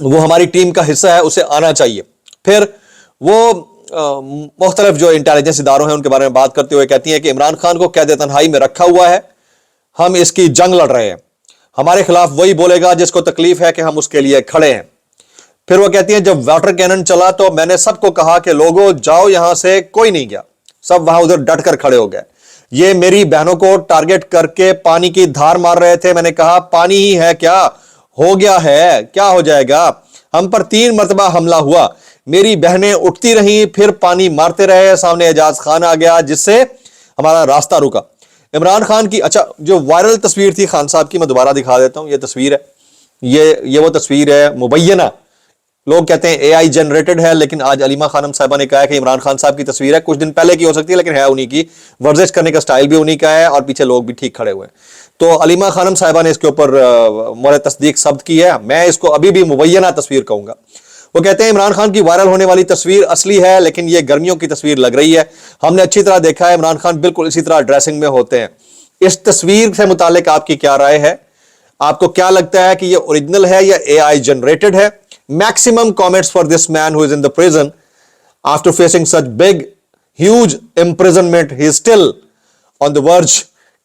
وہ ہماری ٹیم کا حصہ ہے, اسے آنا چاہیے. پھر وہ مختلف جو انٹیلیجنس اداروں ہیں ان کے بارے میں بات کرتے ہوئے کہتی ہیں کہ عمران خان کو قید تنہائی میں رکھا ہوا ہے, ہم اس کی جنگ لڑ رہے ہیں, ہمارے خلاف وہی بولے گا جس کو تکلیف ہے کہ ہم اس کے لیے کھڑے ہیں. پھر وہ کہتی ہیں جب واٹر کینن چلا تو میں نے سب کو کہا کہ لوگوں جاؤ یہاں سے, کوئی نہیں گیا, سب وہاں ادھر ڈٹ کر کھڑے ہو گئے. یہ میری بہنوں کو ٹارگٹ کر کے پانی کی دھار مار رہے تھے, میں نے کہا پانی ہی ہے کیا, ہو گیا ہے, کیا ہو جائے گا. ہم پر 3 مرتبہ حملہ ہوا, میری بہنیں اٹھتی رہیں, پھر پانی مارتے رہے, سامنے اعجاز خان آ گیا جس سے ہمارا راستہ رکا. عمران خان کی اچھا جو وائرل تصویر تھی خان صاحب کی, میں دوبارہ دکھا دیتا ہوں. یہ تصویر ہے, یہ وہ تصویر ہے مبینہ, لوگ کہتے ہیں اے آئی جنریٹڈ ہے, لیکن آج علیمہ خانم صاحبہ نے کہا ہے کہ عمران خان صاحب کی تصویر ہے. کچھ دن پہلے کی ہو سکتی ہے لیکن ہے انہی کی, ورزش کرنے کا سٹائل بھی انہی کا ہے اور پیچھے لوگ بھی ٹھیک کھڑے ہوئے ہیں. تو علیمہ خانم صاحبہ نے اس کے اوپر مورِ تصدیق ثبت کی ہے, میں اس کو ابھی بھی مبینہ تصویر کہوں گا. وہ کہتے ہیں عمران خان کی وائرل ہونے والی تصویر اصلی ہے لیکن یہ گرمیوں کی تصویر لگ رہی ہے, ہم نے اچھی طرح دیکھا ہے عمران خان بالکل اسی طرح ڈریسنگ میں ہوتے ہیں. اس تصویر سے متعلق آپ کی کیا رائے ہے؟ آپ کو کیا لگتا ہے کہ یہ اوریجنل ہے یا اے آئی جنریٹڈ ہے؟ Maximum comments for this man who is in the prison after facing such big, huge imprisonment. He is still on the verge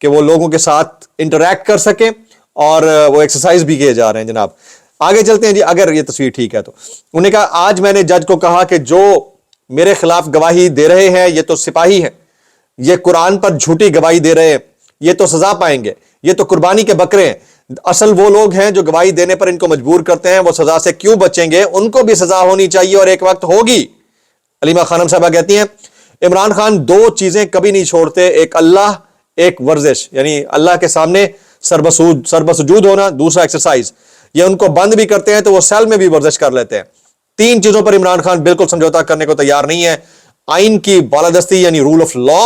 کہ وہ لوگوں کے ساتھ انٹریکٹ کر سکیں اور وہ ایکسرسائز بھی کیے جا رہے ہیں. جناب آگے چلتے ہیں جی. اگر یہ تصویر ٹھیک ہے تو انہوں نے کہا آج میں نے جج کو کہا کہ جو میرے خلاف گواہی دے رہے ہیں یہ تو سپاہی ہیں, یہ قرآن پر جھوٹی گواہی دے رہے ہیں, یہ تو سزا پائیں گے, یہ تو قربانی کے بکرے ہیں. اصل وہ لوگ ہیں جو گواہی دینے پر ان کو مجبور کرتے ہیں, وہ سزا سے کیوں بچیں گے؟ ان کو بھی سزا ہونی چاہیے اور ایک وقت ہوگی. علیمہ خانم صاحبہ کہتی ہیں عمران خان 2 چیزیں کبھی نہیں چھوڑتے, ایک اللہ, ایک ورزش, یعنی اللہ کے سامنے سربسجود ہونا, دوسرا ایکسرسائز. یہ ان کو بند بھی کرتے ہیں تو وہ سیل میں بھی ورزش کر لیتے ہیں. 3 چیزوں پر عمران خان بالکل سمجھوتا کرنے کو تیار نہیں ہے, آئین کی بالادستی یعنی رول آف لا,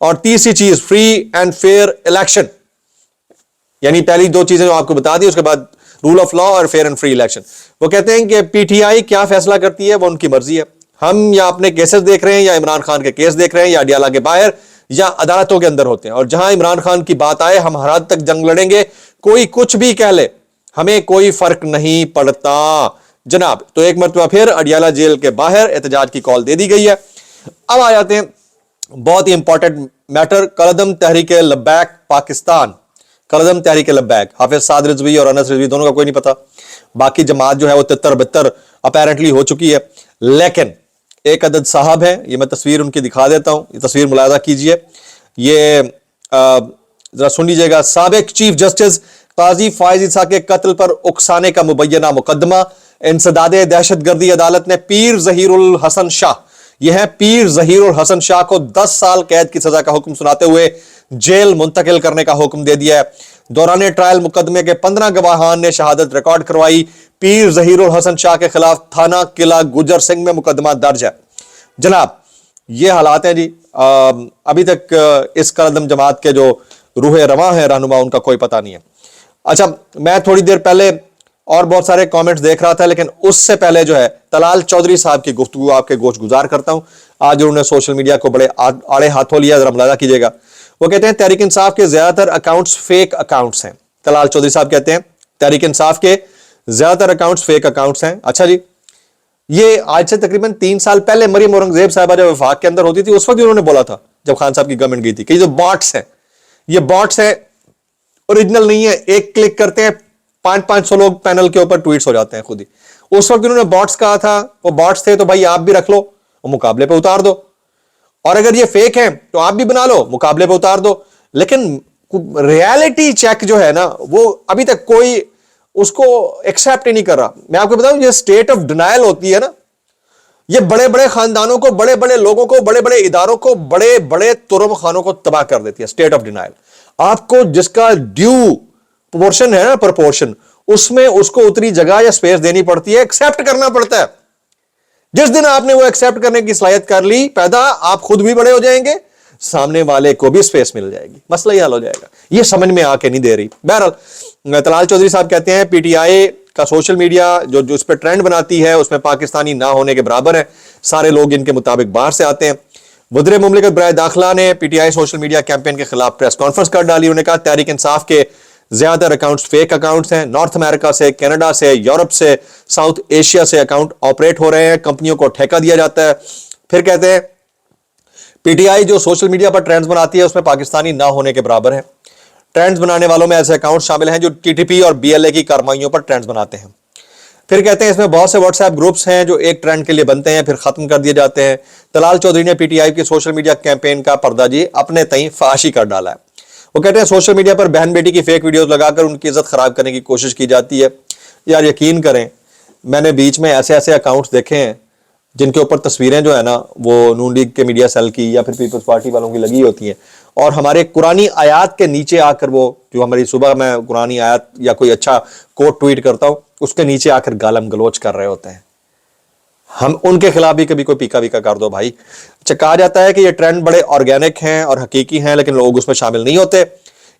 اور تیسری چیز فری اینڈ فیئر الیکشن. یعنی پہلی 2 چیزیں جو آپ کو بتا دی, اس کے بعد رول آف لا اور فیئر اینڈ فری الیکشن. وہ کہتے ہیں کہ پی ٹی آئی کیا فیصلہ کرتی ہے وہ ان کی مرضی ہے, ہم یا اپنے کیسز دیکھ رہے ہیں یا عمران خان کے کیس دیکھ رہے ہیں یا اڈیالہ کے باہر یا عدالتوں کے اندر ہوتے ہیں, اور جہاں عمران خان کی بات آئے ہم ہر حد تک جنگ لڑیں گے, کوئی کچھ بھی کہہ لے ہمیں کوئی فرق نہیں پڑتا. جناب تو ایک مرتبہ پھر اڈیالہ جیل کے باہر احتجاج کی کال دے دی گئی ہے. اب آ جاتے ہیں بہت ہی امپورٹنٹ میٹر, کالعدم تحریک لبیک پاکستان. کالعدم تحریک لبیک, حافظ سعد رضوی اور انس رضوی دونوں کا کوئی نہیں پتا, باقی جماعت جو ہے وہ 73-72 اپیرنٹلی ہو چکی ہے. لیکن ایک عدد صاحب ہیں, یہ میں تصویر ان کی دکھا دیتا ہوں, یہ تصویر ملاحظہ کیجئے, یہ ذرا سن لیجئے گا. سابق چیف جسٹس قاضی فائز عیسیٰ کے قتل پر اکسانے کا مبینہ مقدمہ, انسداد دہشت گردی عدالت نے پیر ظہیر الحسن شاہ, یہ ہے پیر ظہیر الحسن شاہ کو 10 سال قید کی سزا کا حکم سناتے ہوئے جیل منتقل کرنے کا حکم دے دیا ہے. دوران ٹرائل مقدمے کے 15 گواہان نے شہادت ریکارڈ کروائی. پیر ظہیر الحسن شاہ کے خلاف تھانہ قلعہ گجر سنگھ میں مقدمہ درج ہے. جناب یہ حالات ہیں جی. ابھی تک اس کالعدم جماعت کے جو روح رواں ہیں رہنما, ان کا کوئی پتہ نہیں ہے. اچھا میں تھوڑی دیر پہلے اور بہت سارے کامنٹس دیکھ رہا تھا, لیکن اس سے پہلے جو ہے طلال چودھری صاحب کی گفتگو آپ کے گوش گزار کرتا ہوں. آج انہوں نے سوشل میڈیا کو بڑے آڑے ہاتھوں لیا, ذرا ملاحظہ کیجئے گا. وہ کہتے ہیں تحریک انصاف کے زیادہ تر اکاؤنٹس فیک اکاؤنٹس ہیں. طلال چودھری صاحب کہتے ہیں تحریک انصاف کے زیادہ تر اکاؤنٹس فیک اکاؤنٹس ہیں. اچھا جی, یہ آج سے تقریباً 3 سال پہلے مریم اورنگزیب صاحبہ جب وفاق کے اندر ہوتی تھی اس وقت انہوں نے بولا تھا, جب خان صاحب کی گورنمنٹ گئی تھی, کہ یہ جو باٹس ہیں, یہ باٹس ہیں, اوریجنل نہیں ہے. ایک کلک کرتے ہیں 500 لوگ پینل کے اوپر ٹویٹس ہو جاتے ہیں خود ہی. اس وقت انہوں نے باٹس کہا تھا, وہ باٹس تھے تو بھائی آپ بھی رکھ لو, وہ مقابلے پہ اتار دو, اور اگر یہ فیک ہیں تو آپ بھی بنا لو, مقابلے پہ اتار دو. لیکن ریالٹی چیک جو ہے نا, وہ ابھی تک کوئی اس کو ایکسیپٹ ہی نہیں کر رہا. میں آپ کو بتاؤں, یہ اسٹیٹ آف ڈینائل ہوتی ہے نا, یہ بڑے بڑے خاندانوں کو, بڑے بڑے لوگوں کو, بڑے بڑے اداروں کو, بڑے بڑے ترم خانوں کو تباہ کر دیتی ہے. اسٹیٹ آف ڈینائل, آپ کو جس کا ڈیو پورشن ہے نا, پرپورشن, اس میں اس کو اتنی جگہ یا سپیس دینی پڑتی ہے, ایکسیپٹ کرنا پڑتا ہے. جس دن آپ نے وہ ایکسیپٹ کرنے کی صلاحیت کر لی پیدا, آپ خود بھی بڑے ہو جائیں گے, سامنے والے کو بھی سپیس مل جائے گی, مسئلہ ہی حل ہو جائے گا. یہ سمجھ میں آ کے نہیں دے رہی. بہرحال طلال چودھری صاحب کہتے ہیں پی ٹی آئی کا سوشل میڈیا جو اس پہ ٹرینڈ بناتی ہے اس میں پاکستانی نہ ہونے کے برابر ہے, سارے لوگ ان کے مطابق باہر سے آتے ہیں. وزیر مملکت برائے داخلہ نے P T I social media campaign کے خلاف پریس کانفرنس کر ڈالی. انہوں نے کہا تحریک انصاف کے زیادہ تر اکاؤنٹس فیک اکاؤنٹس ہیں. نارتھ امریکہ سے, کینیڈا سے, یورپ سے, ساؤتھ ایشیا سے اکاؤنٹ آپریٹ ہو رہے ہیں. کمپنیوں کو ٹھیکہ دیا جاتا ہے. پھر کہتے ہیں پی ٹی آئی جو سوشل میڈیا پر ٹرینڈز بناتی ہے اس میں پاکستانی نہ ہونے کے برابر ہے. ٹرینڈز بنانے والوں میں ایسے اکاؤنٹ شامل ہیں جو ٹی ٹی پی اور بی ایل اے کی کارروائیوں پر ٹرینڈز بناتے ہیں. پھر کہتے ہیں اس میں بہت سے واٹس ایپ گروپس ہیں جو ایک ٹرینڈ کے لیے بنتے ہیں پھر ختم کر دیے جاتے ہیں. طلال چودھری نے پی ٹی آئی کی سوشل میڈیا کیمپین کا پردہ جی اپنے تئیں فحاشی کر ڈالا ہے. وہ کہتے ہیں سوشل میڈیا پر بہن بیٹی کی فیک ویڈیوز لگا کر ان کی عزت خراب کرنے کی کوشش کی جاتی ہے. یار یقین کریں میں نے بیچ میں ایسے ایسے اکاؤنٹس دیکھے ہیں جن کے اوپر تصویریں جو ہے نا وہ نون لیگ کے میڈیا سیل کی یا پھر پیپلز پارٹی والوں کی لگی ہوتی ہیں اور ہمارے قرآنی آیات کے نیچے آ کر وہ جو ہماری صبح میں قرآنی آیات یا کوئی اچھا کوٹ ٹویٹ کرتا ہوں اس کے نیچے آ کر گالم گلوچ کر رہے ہوتے ہیں. ہم ان کے خلاف بھی کبھی کوئی پیکا ویکا کر دو بھائی. اچھا کہا جاتا ہے کہ یہ ٹرینڈ بڑے آرگینک ہیں اور حقیقی ہیں لیکن لوگ اس میں شامل نہیں ہوتے.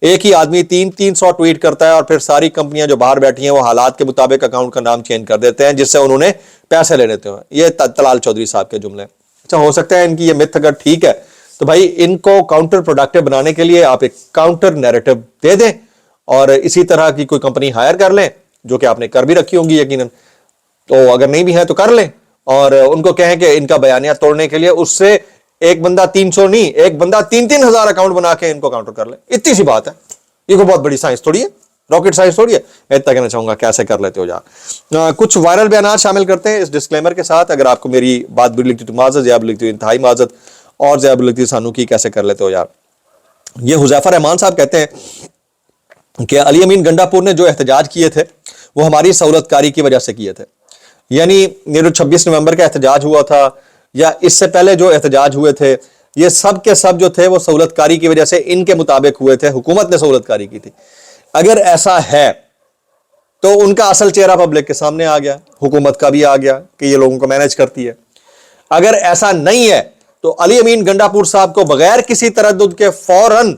ایک ہی آدمی 300 ٹویٹ کرتا ہے اور پھر ساری کمپنیاں جو باہر بیٹھی ہیں وہ حالات کے مطابق اکاؤنٹ کا نام چینج کر دیتے ہیں جس سے انہوں نے پیسے لے لیتے ہیں. یہ طلال چودھری صاحب کے جملے. اچھا ہو سکتا ہے ان کی یہ مت اگر ٹھیک ہے تو بھائی ان کو کاؤنٹر پروڈکٹیو بنانے کے لیے آپ ایک کاؤنٹر نیریٹو دے دیں اور اسی طرح کی کوئی کمپنی ہائر کر لیں جو کہ آپ نے کر بھی رکھی ہوں گی یقیناً. تو اگر نہیں بھی ہے تو کر لیں اور ان کو کہیں کہ ان کا بیانیہ توڑنے کے لیے اس سے ایک بندہ 300 نہیں ایک بندہ 3,000 اکاؤنٹ بنا کے ان کو کاؤنٹر کر لے. اتنی سی بات ہے. یہ کوئی بہت بڑی سائنس تھوڑی ہے, راکٹ سائنس تھوڑی ہے. میں اتنا کہنا چاہوں گا کیسے کر لیتے ہو یار. کچھ وائرل بیانات شامل کرتے ہیں اس ڈسکلیمر کے ساتھ. اگر آپ کو میری بات بری لگتی تو معذرت, زیادہ لگتی انتہائی معذرت, اور زیادہ لگتی سانو کی کیسے کر لیتے ہو یار. یہ حذیفہ رحمان صاحب کہتے ہیں کہ علی امین گنڈا پور نے جو احتجاج کیے تھے وہ ہماری سہولت کاری کی وجہ سے کیے تھے. یعنی یہ جو 26 نومبر کا احتجاج ہوا تھا یا اس سے پہلے جو احتجاج ہوئے تھے یہ سب کے سب جو تھے وہ سہولت کاری کی وجہ سے ان کے مطابق ہوئے تھے. حکومت نے سہولت کاری کی تھی. اگر ایسا ہے تو ان کا اصل چہرہ پبلک کے سامنے آ گیا, حکومت کا بھی آ گیا کہ یہ لوگوں کو مینج کرتی ہے. اگر ایسا نہیں ہے تو علی امین گنڈا پور صاحب کو بغیر کسی تردد کے فوراً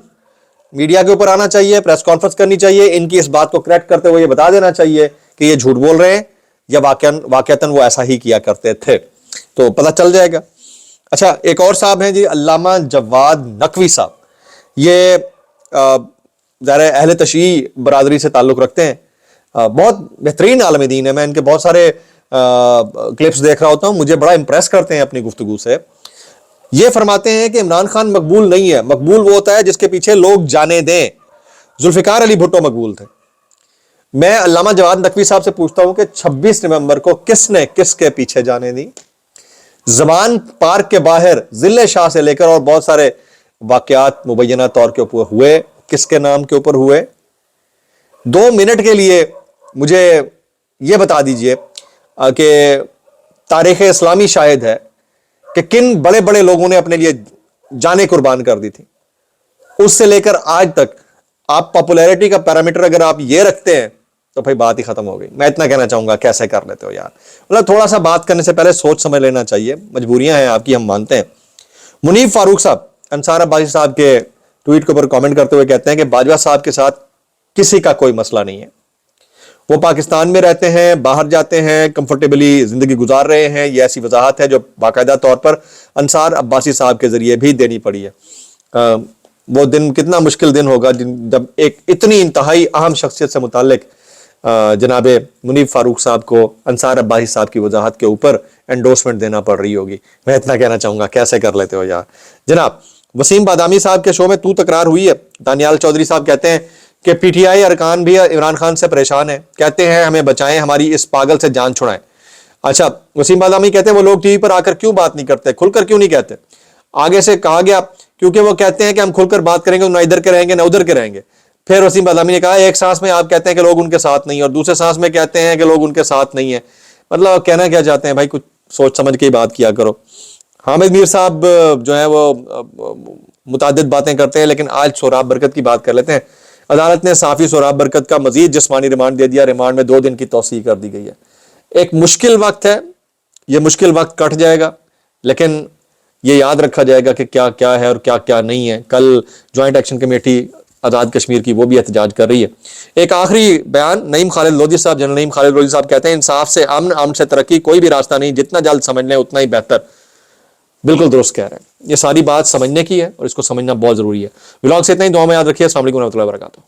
میڈیا کے اوپر آنا چاہیے, پریس کانفرنس کرنی چاہیے, ان کی اس بات کو کریکٹ کرتے ہوئے یہ بتا دینا چاہیے کہ یہ جھوٹ بول رہے ہیں یا واقعتاً وہ ایسا ہی کیا کرتے تھے تو پتہ چل جائے گا. اچھا ایک اور صاحب ہیں جی علامہ جواد نقوی صاحب. یہ ظاہر اہل تشیع برادری سے تعلق رکھتے ہیں, بہت بہترین عالم دین ہے. میں ان کے بہت سارے کلپس دیکھ رہا ہوتا ہوں, مجھے بڑا امپریس کرتے ہیں اپنی گفتگو سے. یہ فرماتے ہیں کہ عمران خان مقبول نہیں ہے, مقبول وہ ہوتا ہے جس کے پیچھے لوگ جانے دیں. ذوالفقار علی بھٹو مقبول تھے. میں علامہ جواد نقوی صاحب سے پوچھتا ہوں کہ 26 نومبر کو کس نے کس کے پیچھے جانے دی؟ زبان پارک کے باہر ضلع شاہ سے لے کر اور بہت سارے واقعات مبینہ طور کے اوپر ہوئے, کس کے نام کے اوپر ہوئے؟ 2 منٹ کے لیے مجھے یہ بتا دیجئے کہ تاریخ اسلامی شاہد ہے کہ کن بڑے بڑے لوگوں نے اپنے لیے جانیں قربان کر دی تھی. اس سے لے کر آج تک آپ پاپولیرٹی کا پیرامیٹر اگر آپ یہ رکھتے ہیں تو بھائی بات ہی ختم ہو گئی. میں اتنا کہنا چاہوں گا کیسے کر لیتے ہو یار. مطلب تھوڑا سا بات کرنے سے پہلے سوچ سمجھ لینا چاہیے, مجبوریاں ہیں آپ کی, ہم مانتے ہیں. منیب فاروق صاحب انصار عباسی صاحب کے ٹویٹ کے اوپر کامنٹ کرتے ہوئے کہتے ہیں کہ باجوہ صاحب کے ساتھ کسی کا کوئی مسئلہ نہیں ہے. وہ پاکستان میں رہتے ہیں, باہر جاتے ہیں, کمفرٹیبلی زندگی گزار رہے ہیں. یہ ایسی وضاحت ہے جو باقاعدہ طور پر انصار عباسی صاحب کے ذریعے بھی دینی پڑی ہے. وہ دن کتنا مشکل دن ہوگا جب ایک اتنی انتہائی اہم شخصیت سے متعلق جناب منیب فاروق صاحب کو انصار عباسی صاحب کی وضاحت کے اوپر انڈورسمنٹ دینا پڑ رہی ہوگی. میں اتنا کہنا چاہوں گا کیسے کر لیتے ہو یار. جناب وسیم بادامی صاحب کے شو میں تو تکرار ہوئی ہے. دانیال چودھری صاحب کہتے ہیں کہ پی ٹی آئی ارکان بھی عمران خان سے پریشان ہیں, کہتے ہیں ہمیں بچائیں, ہماری اس پاگل سے جان چھڑائیں. اچھا وسیم بادامی کہتے ہیں وہ لوگ ٹی وی پر آ کر کیوں بات نہیں کرتے, کھل کر کیوں نہیں کہتے؟ آگے سے کہا گیا کیونکہ وہ کہتے ہیں کہ ہم کھل کر بات کریں گے, نہ ادھر کے رہیں گے نہ ادھر کے رہیں گے. پھر وسیم بادامی نے کہا ایک سانس میں آپ کہتے ہیں کہ لوگ ان کے ساتھ نہیں اور دوسرے سانس میں کہتے ہیں کہ لوگ ان کے ساتھ نہیں ہیں. مطلب کہنا کیا چاہتے ہیں بھائی, کچھ سوچ سمجھ کے ہی بات کیا کرو. حامد میر صاحب جو ہے وہ متعدد باتیں کرتے ہیں لیکن آج سہراب برکت کی بات کر لیتے ہیں. عدالت نے صحافی سہراب برکت کا مزید جسمانی ریمانڈ دے دیا, ریمانڈ میں 2 دن کی توسیع کر دی گئی ہے. ایک مشکل وقت ہے, یہ مشکل وقت کٹ جائے گا لیکن یہ یاد رکھا جائے گا کہ کیا کیا ہے اور کیا کیا نہیں ہے. کل joint action committee Azad Kashmir کی وہ بھی احتجاج کر رہی ہے. ایک آخری بیان نعیم خالد لودھی صاحب, جنرل نعیم خالد لودھی صاحب کہتے ہیں انصاف سے امن سے ترقی کوئی بھی راستہ نہیں, جتنا جلد سمجھ لیں اتنا ہی بہتر. بالکل درست کہہ رہے ہیں. یہ ساری بات سمجھنے کی ہے اور اس کو سمجھنا بہت ضروری ہے. ولاگ سے اتنا ہی, دعا میں یاد رکھیے. السلام علیکم ورحمۃ اللہ وبرکاتہ.